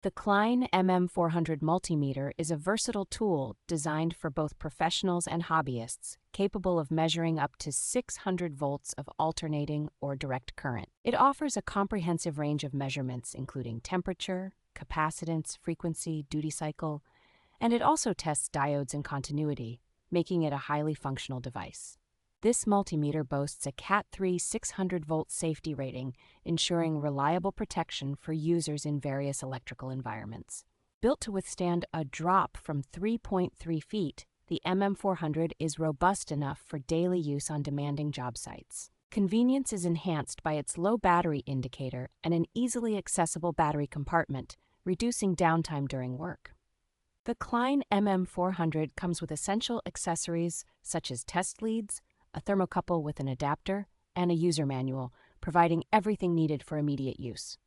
The Klein MM400 Multimeter is a versatile tool designed for both professionals and hobbyists, capable of measuring up to 600 volts of alternating or direct current. It offers a comprehensive range of measurements including temperature, capacitance, frequency, duty cycle, and it also tests diodes and continuity, making it a highly functional device. This multimeter boasts a Cat3 600-volt safety rating, ensuring reliable protection for users in various electrical environments. Built to withstand a drop from 3.3 feet, the MM400 is robust enough for daily use on demanding job sites. Convenience is enhanced by its low battery indicator and an easily accessible battery compartment, reducing downtime during work. The Klein MM400 comes with essential accessories such as test leads, a thermocouple with an adapter, and a user manual, providing everything needed for immediate use.